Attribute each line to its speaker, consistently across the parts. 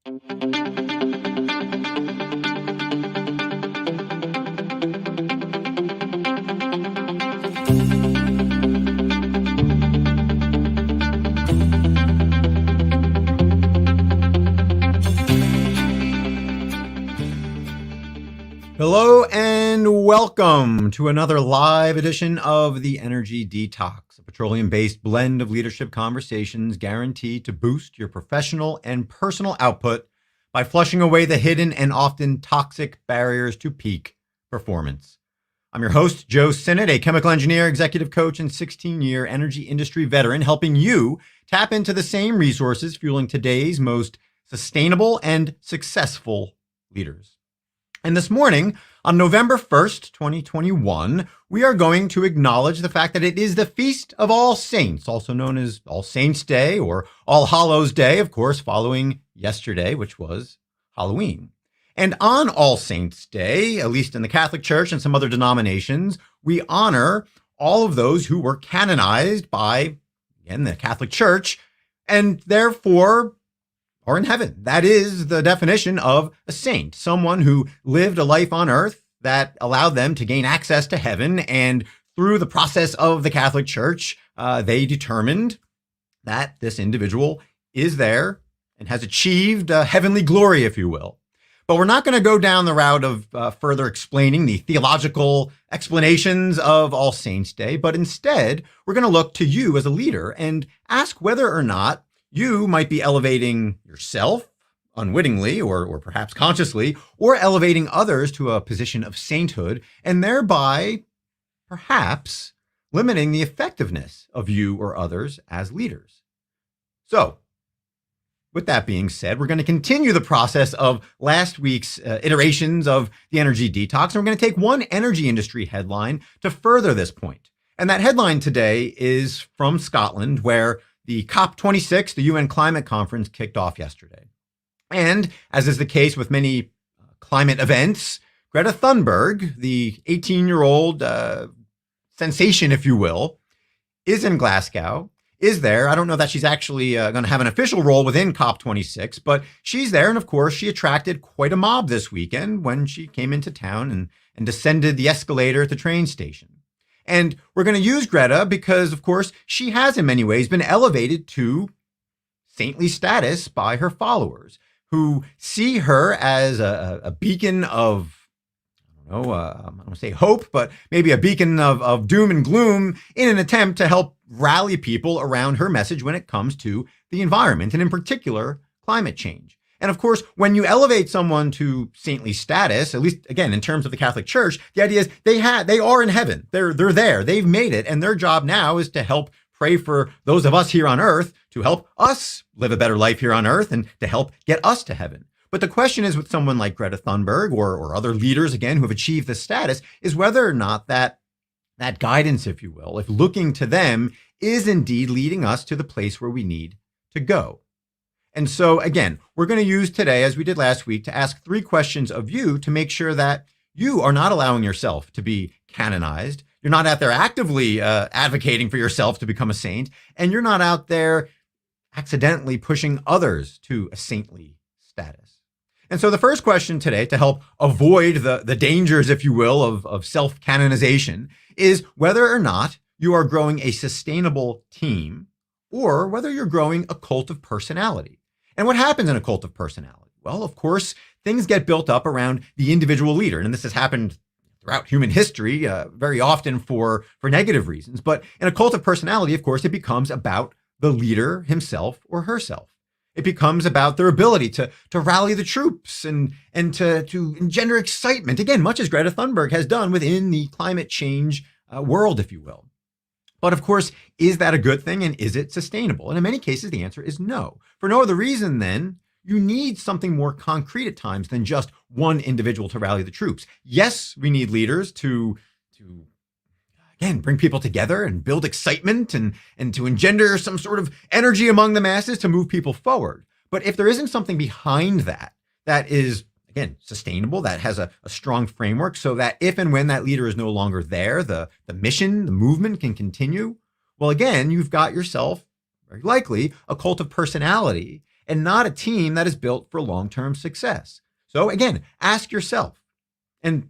Speaker 1: Hello and welcome to another live edition of the Energy Detox, a petroleum-based blend of leadership conversations guaranteed to boost your professional and personal output by flushing away the hidden and often toxic barriers to peak performance. I'm your host, 𝐀𝐜𝐜, a chemical engineer, executive coach, and 16-year energy industry veteran, helping you tap into the same resources fueling today's most sustainable and successful leaders. And this morning, on November 1st, 2021, we are going to acknowledge the fact that it is the Feast of All Saints, also known as All Saints Day or All Hallows Day, of course, following yesterday, which was Halloween. And on All Saints Day, at least in the Catholic Church and some other denominations, we honor all of those who were canonized by, again, the Catholic Church, and therefore are in heaven. That is the definition of a saint, someone who lived a life on earth that allowed them to gain access to heaven. And through the process of the Catholic Church, they determined that this individual is there and has achieved heavenly glory, if you will. But we're not going to go down the route of further explaining the theological explanations of All Saints Day, but instead, we're going to look to you as a leader and ask whether or not you might be elevating yourself unwittingly or perhaps consciously, or elevating others to a position of sainthood, and thereby perhaps limiting the effectiveness of you or others as leaders. So, with that being said, we're going to continue the process of last week's iterations of the Energy Detox, and we're going to take one energy industry headline to further this point. And that headline today is from Scotland, where the COP26, the UN climate conference, kicked off yesterday. And as is the case with many climate events, Greta Thunberg, the 18-year-old sensation, if you will, is in Glasgow, is there. I don't know that she's actually going to have an official role within COP26, but she's there. And of course, she attracted quite a mob this weekend when she came into town and descended the escalator at the train station. And we're going to use Greta because, of course, she has in many ways been elevated to saintly status by her followers, who see her as a beacon of, I don't want to say hope, but maybe a beacon of doom and gloom in an attempt to help rally people around her message when it comes to the environment, and in particular, climate change. And of course, when you elevate someone to saintly status, at least again in terms of the Catholic Church, the idea is they are in heaven. They're there. They've made it, and their job now is to help pray for those of us here on earth to help us live a better life here on earth and to help get us to heaven. But the question is, with someone like Greta Thunberg or other leaders again who have achieved this status, is whether or not that guidance, if you will, if looking to them is indeed leading us to the place where we need to go. And so, again, we're going to use today, as we did last week, to ask 3 questions of you to make sure that you are not allowing yourself to be canonized. You're not out there actively advocating for yourself to become a saint, and you're not out there accidentally pushing others to a saintly status. And so the first question today, to help avoid the dangers, if you will, of self-canonization, is whether or not you are growing a sustainable team or whether you're growing a cult of personality. And what happens in a cult of personality? Well, of course, things get built up around the individual leader. And this has happened throughout human history, very often for negative reasons. But in a cult of personality, of course, it becomes about the leader himself or herself. It becomes about their ability to rally the troops and to engender excitement, again, much as Greta Thunberg has done within the climate change world, if you will. But of course, is that a good thing, and is it sustainable? And in many cases, the answer is no. For no other reason than you need something more concrete at times than just one individual to rally the troops. Yes, we need leaders to again, bring people together and build excitement and to engender some sort of energy among the masses to move people forward. But if there isn't something behind that is, again, sustainable, that has a strong framework so that if and when that leader is no longer there, the mission, the movement can continue, well, again, you've got yourself, very likely, a cult of personality. and not a team that is built for long-term success. So again, ask yourself, and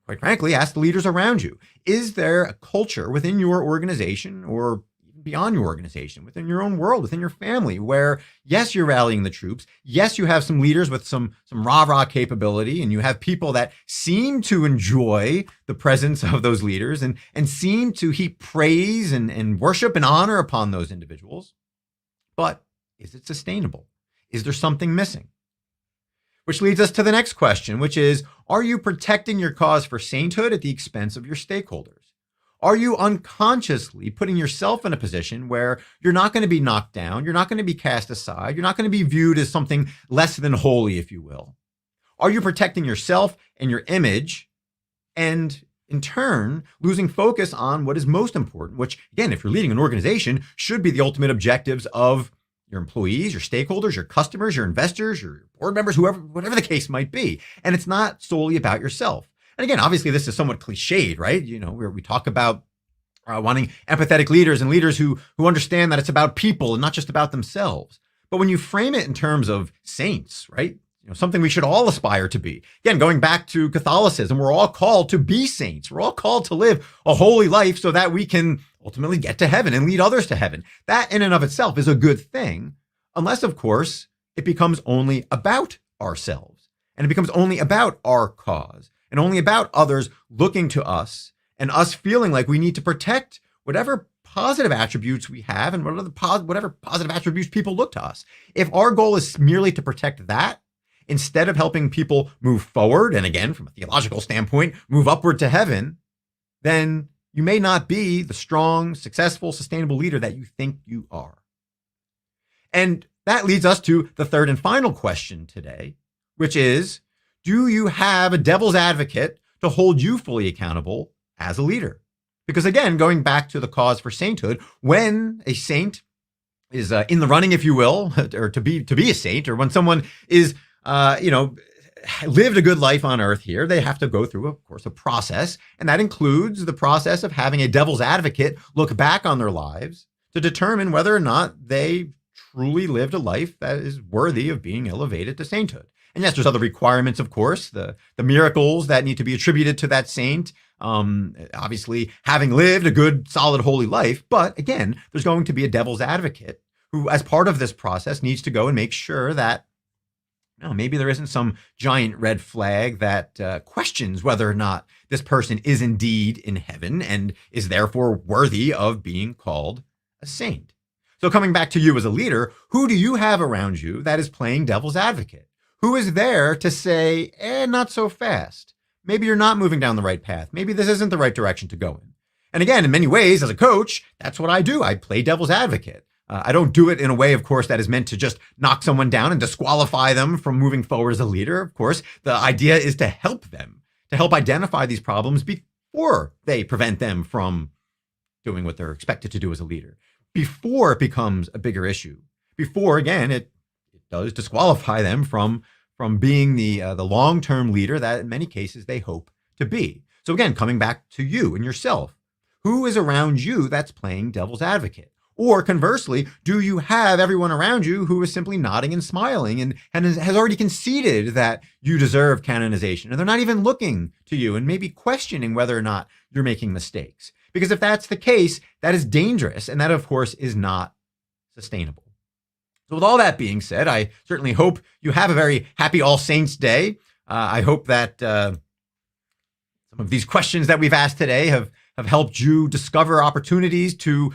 Speaker 1: quite frankly, ask the leaders around you, is there a culture within your organization or even beyond your organization, within your own world, within your family, where yes, you're rallying the troops. Yes, you have some leaders with some rah-rah capability, and you have people that seem to enjoy the presence of those leaders and seem to heap praise and worship and honor upon those individuals. But is it sustainable? Is there something missing? Which leads us to the next question, which is, are you protecting your cause for sainthood at the expense of your stakeholders? Are you unconsciously putting yourself in a position where you're not going to be knocked down, you're not going to be cast aside, you're not going to be viewed as something less than holy, if you will? Are you protecting yourself and your image, and in turn, losing focus on what is most important, which, again, if you're leading an organization, should be the ultimate objectives of your employees, your stakeholders, your customers, your investors, your board members, whatever the case might be. And it's not solely about yourself. And again, obviously, this is somewhat cliched, right? You know, where we talk about wanting empathetic leaders and leaders who understand that it's about people and not just about themselves. But when you frame it in terms of saints, right? You know, something we should all aspire to be. Again, going back to Catholicism, we're all called to be saints. We're all called to live a holy life so that we can ultimately get to heaven and lead others to heaven. That in and of itself is a good thing, unless, of course, it becomes only about ourselves, and it becomes only about our cause, and only about others looking to us and us feeling like we need to protect whatever positive attributes we have and whatever positive attributes people look to us. If our goal is merely to protect that, instead of helping people move forward, and again, from a theological standpoint, move upward to heaven, then you may not be the strong, successful, sustainable leader that you think you are. And that leads us to the third and final question today, which is, do you have a devil's advocate to hold you fully accountable as a leader? Because again, going back to the cause for sainthood, when a saint is in the running, if you will, or to be a saint, or when someone is lived a good life on earth here, they have to go through, of course, a process. And that includes the process of having a devil's advocate look back on their lives to determine whether or not they truly lived a life that is worthy of being elevated to sainthood. And yes, there's other requirements, of course, the miracles that need to be attributed to that saint, obviously having lived a good, solid, holy life. But again, there's going to be a devil's advocate who, as part of this process, needs to go and make sure that maybe there isn't some giant red flag that questions whether or not this person is indeed in heaven and is therefore worthy of being called a saint. So coming back to you as a leader, who do you have around you that is playing devil's advocate? Who is there to say, not so fast. Maybe you're not moving down the right path. Maybe this isn't the right direction to go in. And again, in many ways, as a coach, that's what I do. I play devil's advocate. I don't do it in a way, of course, that is meant to just knock someone down and disqualify them from moving forward as a leader. Of course, the idea is to help them, to help identify these problems before they prevent them from doing what they're expected to do as a leader, before it becomes a bigger issue, before, again, it does disqualify them from being the long-term leader that in many cases they hope to be. So again, coming back to you and yourself, who is around you that's playing devil's advocate? Or conversely, do you have everyone around you who is simply nodding and smiling and has already conceded that you deserve canonization, and they're not even looking to you and maybe questioning whether or not you're making mistakes? Because if that's the case, that is dangerous, and that, of course, is not sustainable. So with all that being said, I certainly hope you have a very happy All Saints Day. I hope that some of these questions that we've asked today have helped you discover opportunities to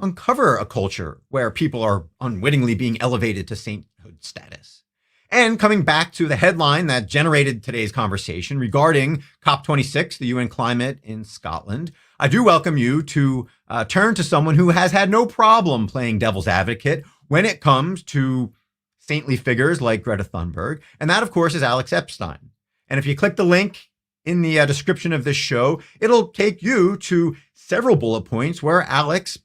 Speaker 1: uncover a culture where people are unwittingly being elevated to sainthood status. And coming back to the headline that generated today's conversation regarding COP26, the UN climate in Scotland, I do welcome you to turn to someone who has had no problem playing devil's advocate when it comes to saintly figures like Greta Thunberg. And that, of course, is Alex Epstein. And if you click the link in the description of this show, it'll take you to several bullet points where Alex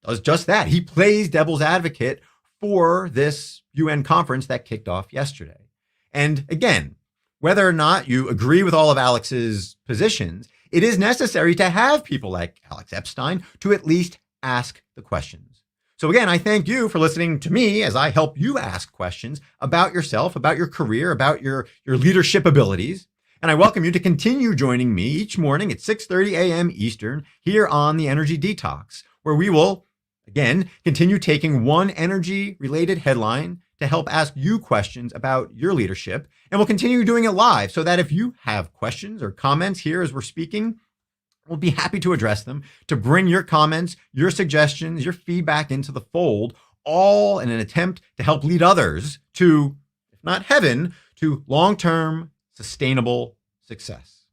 Speaker 1: does just that. He plays devil's advocate for this UN conference that kicked off yesterday. And again, whether or not you agree with all of Alex's positions, it is necessary to have people like Alex Epstein to at least ask the questions. So again, I thank you for listening to me as I help you ask questions about yourself, about your career, about your leadership abilities. And I welcome you to continue joining me each morning at 6:30 a.m. Eastern here on the Energy Detox, where we will, again, continue taking one energy-related headline to help ask you questions about your leadership. And we'll continue doing it live so that if you have questions or comments here as we're speaking, we'll be happy to address them, to bring your comments, your suggestions, your feedback into the fold, all in an attempt to help lead others to, if not heaven, to long-term sustainable success.